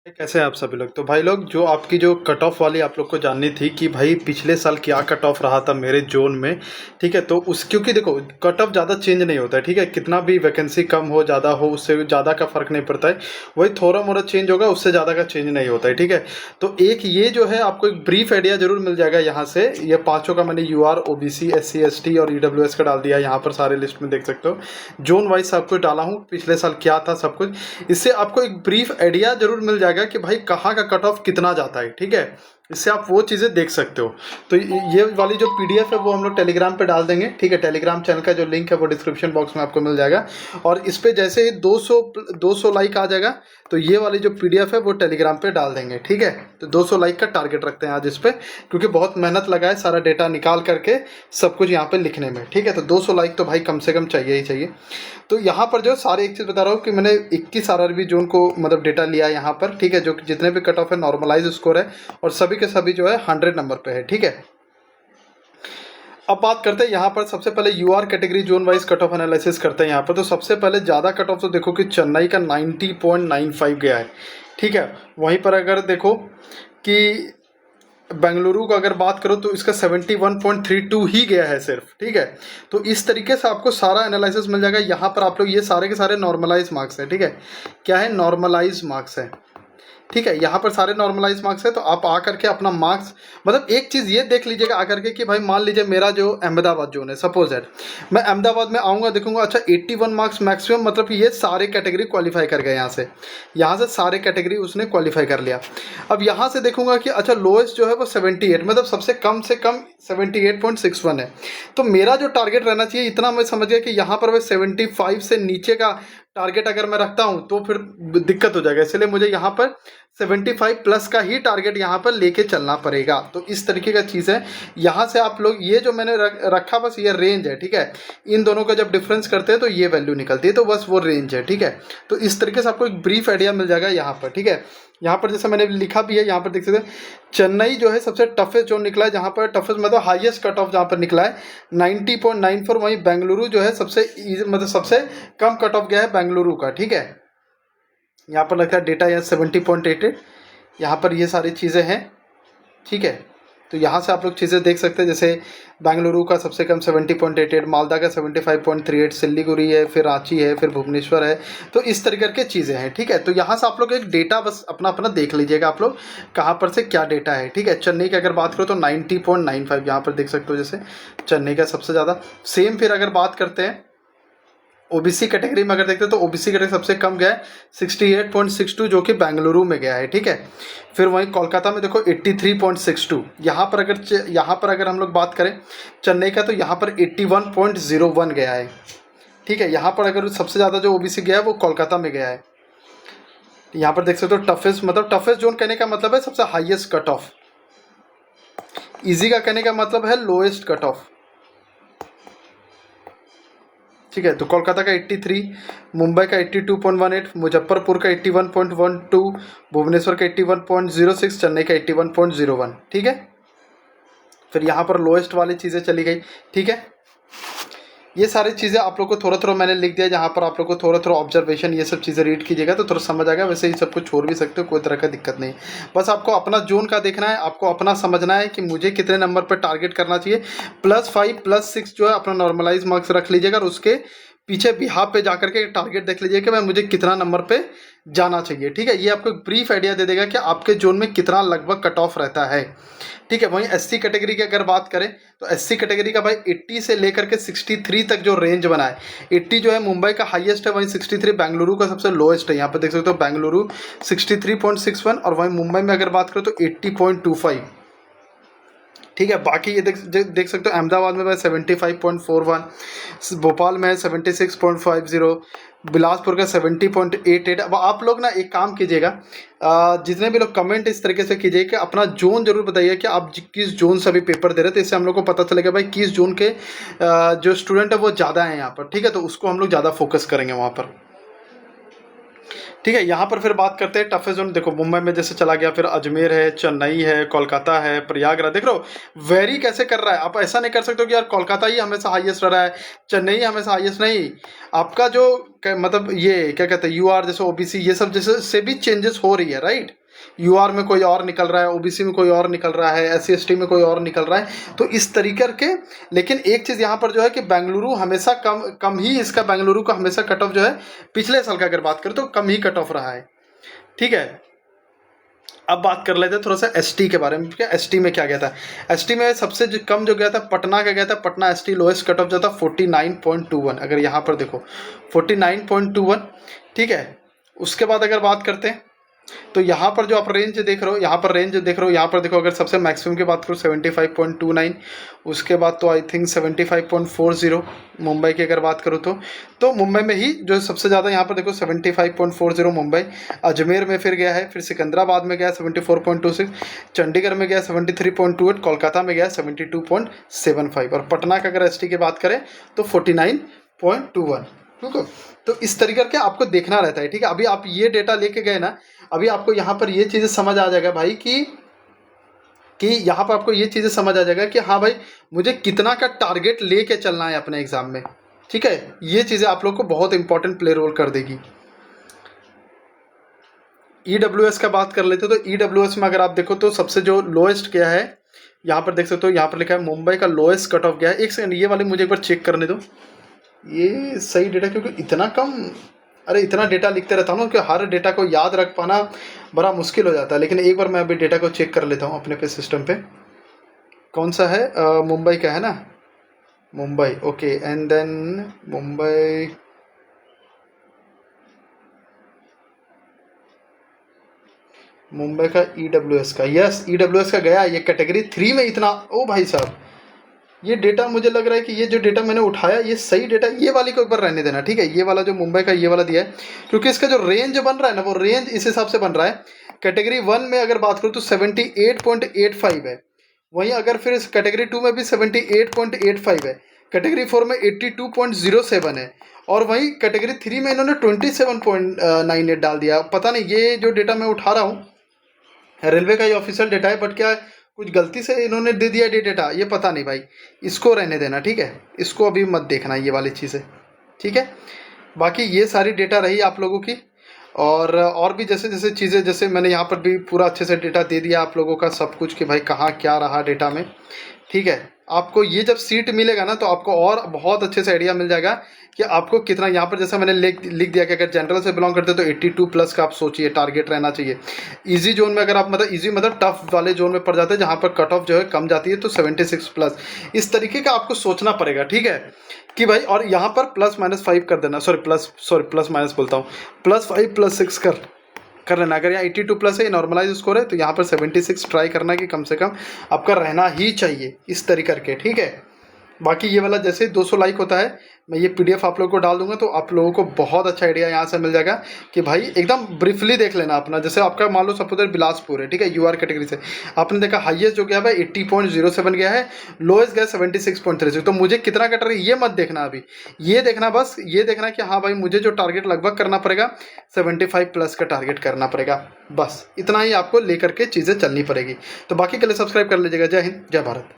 कैसे हैं आप सभी लोग। तो भाई लोग, जो आपकी जो कट ऑफ वाली आप लोग को जाननी थी कि भाई पिछले साल क्या कट ऑफ रहा था मेरे जोन में। ठीक है, तो उस क्योंकि देखो कट ऑफ ज़्यादा चेंज नहीं होता है। ठीक है, कितना भी वैकेंसी कम हो ज़्यादा हो उससे ज़्यादा का फर्क नहीं पड़ता है। वही थोड़ा मोड़ा चेंज होगा, उससे ज़्यादा का चेंज नहीं होता है। ठीक है, तो एक ये जो है आपको एक ब्रीफ आइडिया जरूर मिल जाएगा यहाँ से। ये पाँचों का मैंने UR OBC SC ST और EWS का डाल दिया यहाँ पर, सारे लिस्ट में देख सकते हो। जोन वाइज सब कुछ डाला हूँ, पिछले साल क्या था सब कुछ। इससे आपको एक ब्रीफ आइडिया जरूर मिल जाएगा कि भाई कहाँ का कट ऑफ कितना जाता है। ठीक है, इससे आप वो चीज़ें देख सकते हो। तो ये वाली जो PDF है वो हम लोग टेलीग्राम पे डाल देंगे। ठीक है, टेलीग्राम चैनल का जो लिंक है वो डिस्क्रिप्शन बॉक्स में आपको मिल जाएगा। और इस पे जैसे ही 200 लाइक आ जाएगा तो ये वाली जो PDF है वो टेलीग्राम पे डाल देंगे। ठीक है, तो 200 लाइक का टारगेट रखते हैं आज इस पे, क्योंकि बहुत मेहनत लगा है सारा डेटा निकाल करके सब कुछ यहाँ पे लिखने में। ठीक है, तो 200 लाइक तो भाई कम से कम चाहिए ही चाहिए। तो यहाँ पर जो सारे एक चीज़ बता रहा हूँ कि मैंने 21 RRB जोन को मतलब डेटा लिया यहाँ पर। ठीक है, जो जितने भी कट ऑफ है नॉर्मलाइज स्कोर है और सभी के सभी जो है 100 नंबर पे है। ठीक है, अब बात करते हैं यहाँ पर सबसे पहले UR category zone wise cut off analysis करते हैं यहाँ पर। तो सबसे पहले ज़्यादा कट ऑफ तो देखो कि चेन्नई का 90.95 गया है। ठीक है, वहीं पर अगर देखो कि बेंगलुरु का अगर बात करो तो इसका 71.32 ही गया है सिर्फ। ठीक है, तो इस तरीके से आपको सारा एनालिसिस मिल जाएगा यहाँ पर। आप लोग ये सारे के सारे नॉर्मलाइज मार्क्स है। ठीक है, क्या है, नॉर्मलाइज मार्क्स है। ठीक है, यहाँ पर सारे नॉर्मलाइज मार्क्स है। तो आप आकर के अपना मार्क्स मतलब एक चीज़ ये देख लीजिएगा आकर के कि भाई मान लीजिए मेरा जो अहमदाबाद जोन है, सपोज दैट मैं अहमदाबाद में आऊँगा, देखूंगा अच्छा 81 मार्क्स मैक्सिमम, मतलब कि ये सारे कैटेगरी क्वालिफाई कर गए। यहाँ से सारे कैटेगरी उसने क्वालिफाई कर लिया। अब यहाँ से देखूंगा कि अच्छा लोएस्ट जो है वो 78, मतलब सबसे कम से कम 78.61 है। तो मेरा जो टारगेट रहना चाहिए इतना, मैं समझ गया कि यहाँ पर मैं 75 से नीचे का टारगेट अगर मैं रखता हूँ तो फिर दिक्कत हो जाएगा। इसलिए मुझे यहाँ पर 75 प्लस का ही टारगेट यहाँ पर लेके चलना पड़ेगा। तो इस तरीके का चीज़ है। यहाँ से आप लोग ये जो मैंने रखा बस ये रेंज है। ठीक है, इन दोनों का जब डिफरेंस करते हैं तो ये वैल्यू निकलती है, तो बस वो रेंज है। ठीक है, तो इस तरीके से आपको एक ब्रीफ आइडिया मिल जाएगा यहाँ पर। ठीक है, यहाँ पर जैसे मैंने लिखा भी है, यहाँ पर देख सकते हैं चेन्नई जो है सबसे टफेस्ट जोन निकला है, जहाँ पर टफेस्ट मतलब हाईएस्ट कट ऑफ जहाँ पर निकला है 90.94। वहीं बेंगलुरु जो है सबसे मतलब सबसे कम कट ऑफ गया है बेंगलुरु का। ठीक है, यहाँ पर लिखा है डेटा या 70.88, यहाँ पर ये सारी चीज़ें हैं। ठीक है, तो यहाँ से आप लोग चीज़ें देख सकते हैं, जैसे बेंगलुरु का सबसे कम 70.88, मालदा का 75.38, सिल्लीगुड़ी है, फिर रांची है, फिर भुवनेश्वर है। तो इस तरीके की चीज़ें हैं। ठीक है, तो यहाँ से आप लोग एक डेटा बस अपना अपना देख लीजिएगा आप लोग कहाँ पर से क्या डेटा है। ठीक है, चेन्नई की अगर बात करो तो 90.95 यहाँ पर देख सकते हो, जैसे चेन्नई का सबसे ज़्यादा सेम। फिर अगर बात करते हैं OBC कैटेगरी में, अगर देखते हैं तो OBC कैटेगरी सबसे कम गया है 68.62, जो कि बेंगलुरु में गया है। ठीक है, फिर वहीं कोलकाता में देखो 83.62। यहाँ पर अगर हम लोग बात करें चेन्नई का तो यहाँ पर 81.01 गया है। ठीक है, यहाँ पर अगर सबसे ज़्यादा जो OBC गया है वो कोलकाता में गया है। यहाँ पर देख सकते हो टफेस्ट, मतलब टफेस्ट जोन कहने का मतलब है सबसे हाईएस्ट कट ऑफ। ईजी का कहने का मतलब है लोएस्ट कट ऑफ। ठीक है, तो कोलकाता का 83, मुंबई का 82.18, मुजफ्फरपुर का 81.12, भुवनेश्वर का 81.06, चेन्नई का 81.01। ठीक है, फिर यहाँ पर लोएस्ट वाली चीज़ें चली गई। ठीक है, ये सारी चीज़ें आप लोग को थोड़ा थोड़ा मैंने लिख दिया, जहाँ पर आप लोग को थोड़ा थोड़ा ऑब्जर्वेशन ये सब चीज़ें रीड कीजिएगा तो थोड़ा समझ आएगा। वैसे ही सब कुछ छोड़ भी सकते हो, कोई तरह का दिक्कत नहीं। बस आपको अपना जोन का देखना है, आपको अपना समझना है कि मुझे कितने नंबर पर टारगेट करना चाहिए। +5 +6 जो है अपना नॉर्मलाइज मार्क्स रख लीजिएगा, और उसके पीछे बिहाफ पे जाकर के टारगेट देख लीजिए कि मैं मुझे कितना नंबर पे जाना चाहिए। ठीक है, ये आपको एक ब्रीफ आइडिया दे देगा कि आपके जोन में कितना लगभग कट ऑफ रहता है। ठीक है, वहीं SC कैटेगरी की अगर बात करें तो SC कैटेगरी का भाई 80 से लेकर के 63 तक जो रेंज बना है, 80 जो है मुंबई का हाईएस्ट है, वहीं 63 बेंगलुरु का सबसे लोएस्ट है। यहाँ पर देख सकते हो बेंगलुरु 63.61, और वहीं मुंबई में अगर बात करें तो 80.25। ठीक है, बाकी ये देख सकते हो अहमदाबाद में 75.41, भोपाल में 76.50, बिलासपुर का 70.88। अब आप लोग ना एक काम कीजिएगा, जितने भी लोग कमेंट इस तरीके से कीजिए कि अपना जोन जरूर बताइए कि आप किस जोन से अभी पेपर दे रहे थे। इससे हम लोग को पता चलेगा भाई किस जोन के जो स्टूडेंट है वो ज़्यादा हैं यहाँ पर। ठीक है, तो उसको हम लोग ज़्यादा फोकस करेंगे वहाँ पर। ठीक है, यहाँ पर फिर बात करते हैं टफेस्ट जोन। देखो मुंबई में जैसे चला गया, फिर अजमेर है, चेन्नई है, कोलकाता है, प्रयागराज। देख रहे हो वेरी कैसे कर रहा है। आप ऐसा नहीं कर सकते हो कि यार कोलकाता ही हमेशा हाईएस्ट रहा है, चेन्नई हमेशा हाईएस्ट नहीं। आपका जो मतलब ये क्या कहते हैं यूआर जैसे ओबीसी ये सब जैसे से भी चेंजेस हो रही है, राइट। यूआर में कोई और निकल रहा है, ओबीसी में कोई और निकल रहा है, एससी एसटी में कोई और निकल रहा है, तो इस तरीके के। लेकिन एक चीज़ यहाँ पर जो है कि बेंगलुरु हमेशा कम कम ही इसका, बेंगलुरु का हमेशा कट ऑफ जो है पिछले साल का अगर बात करें तो कम ही कट ऑफ रहा है, ठीक है। अब बात कर लेते हैं थोड़ा सा एसटी के बारे में। एसटी में क्या गया था, एसटी में सबसे कम जो गया था पटना का गया था। Patna ST lowest cut off जो था 49.21। अगर यहाँ पर देखो 49.21, ठीक है। उसके बाद अगर बात करते हैं तो यहाँ पर जो आप रेंज देख रहे हो, यहाँ पर रेंज देख रहे हो, यहाँ पर देखो अगर सबसे मैक्सिमम की बात करो 75.29, उसके बाद तो आई थिंक 75.40 मुंबई की अगर बात करूँ तो मुंबई में ही जो सबसे ज़्यादा यहाँ पर देखो 75.40 मुंबई। अजमेर में फिर गया है, फिर सिकंदराबाद में गया 74.26, चंडीगढ़ में गया 73.28, कोलकाता में गया 72.75 और पटना का अगर एसटी की बात करें तो 49.21, ठीक है। तो इस तरीके के आपको देखना रहता है, ठीक है। अभी आप ये डेटा लेके गए ना, अभी आपको यहाँ पर ये चीज़ें समझ आ जाएगा भाई कि यहाँ पर आपको ये चीज़ें समझ आ जाएगा कि हाँ भाई मुझे कितना का टारगेट लेके चलना है अपने एग्जाम में, ठीक है। ये चीज़ें आप लोग को बहुत इंपॉर्टेंट प्ले रोल कर देगी। ईडब्ल्यूएस का बात कर लेते हो तो ईडब्ल्यूएस में अगर आप देखो तो सबसे जो लोएस्ट क्या है यहाँ पर देख सकते हो, यहाँ पर लिखा है मुंबई का लोएस्ट कट ऑफ गया है। एक सेकंड ये वाले मुझे एक बार चेक करने दो, ये सही डेटा, क्योंकि इतना कम, अरे इतना डेटा लिखते रहता हूँ ना कि हर डेटा को याद रख पाना बड़ा मुश्किल हो जाता है। लेकिन एक बार मैं अभी डेटा को चेक कर लेता हूँ अपने पे सिस्टम पे। कौन सा है, मुंबई का है ना, Mumbai, okay. And then Mumbai का ईडब्ल्यूएस का, यस ईडब्ल्यूएस का गया ये कैटेगरी 3 में इतना। ओ भाई साहब ये डेटा मुझे लग रहा है कि ये जो डेटा मैंने उठाया ये सही डेटा, ये वाली को एक बार रहने देना, ठीक है। ये वाला जो मुंबई का ये वाला दिया है, क्योंकि इसका जो रेंज बन रहा है ना वो रेंज इस हिसाब से बन रहा है। कैटेगरी 1 में अगर बात करूँ तो 78.85 है, वहीं अगर फिर इस कैटेगरी 2 में भी 78.85 है, कैटेगरी 4 में 82.07 है, और वहीं कैटेगरी 3 में इन्होंने 27.98 डाल दिया। पता नहीं ये जो डेटा मैं उठा रहा हूँ रेलवे का ही ऑफिशियल डेटा है, बट क्या कुछ गलती से इन्होंने दे दिया डेटा, ये पता नहीं भाई। इसको रहने देना, ठीक है, इसको अभी मत देखना ये वाली चीज़ें, ठीक है। बाकी ये सारी डेटा रही आप लोगों की, और भी जैसे जैसे चीज़ें, जैसे मैंने यहाँ पर भी पूरा अच्छे से डेटा दे दिया आप लोगों का सब कुछ कि भाई कहाँ क्या रहा डेटा में, ठीक है। आपको ये जब सीट मिलेगा ना तो आपको और बहुत अच्छे से आइडिया मिल जाएगा कि आपको कितना, यहाँ पर जैसे मैंने लिख दिया कि अगर जनरल से बिलोंग करते हो तो 82 प्लस का आप सोचिए टारगेट रहना चाहिए। इजी जोन में अगर आप मतलब इजी मतलब टफ वाले जोन में पड़ जाते हैं जहाँ पर कट ऑफ जो है कम जाती है तो 76 प्लस, इस तरीके का आपको सोचना पड़ेगा, ठीक है कि भाई। और यहाँ पर +-5 कर देना, प्लस माइनस बोलता हूँ, +5 +6 कर लेना। अगर यहाँ 82 प्लस है नॉर्मलाइज स्कोर है तो यहाँ पर 76 ट्राई करना कि कम से कम आपका रहना ही चाहिए इस तरीके करके, ठीक है। बाकी ये वाला जैसे 200 लाइक होता है मैं ये पीडीएफ आप लोगों को डाल दूंगा तो आप लोगों को बहुत अच्छा आइडिया यहाँ से मिल जाएगा कि भाई एकदम ब्रीफली देख लेना अपना। जैसे आपका मान लो सपोज बिलासपुर है, ठीक है, यूआर कैटेगरी से आपने देखा हाईएस्ट जो गया है 80.07 गया है, लोएस्ट गया 76.36, तो मुझे कितना कट रही है ये मत देखना अभी, ये देखना बस ये देखना कि हाँ भाई मुझे जो टारगेट लगभग करना पड़ेगा 75 प्लस का टारगेट करना पड़ेगा, बस इतना ही आपको लेकर के चीज़ें चलनी पड़ेगी। तो बाकी के लिए सब्सक्राइब कर लीजिएगा। जय हिंद, जय भारत।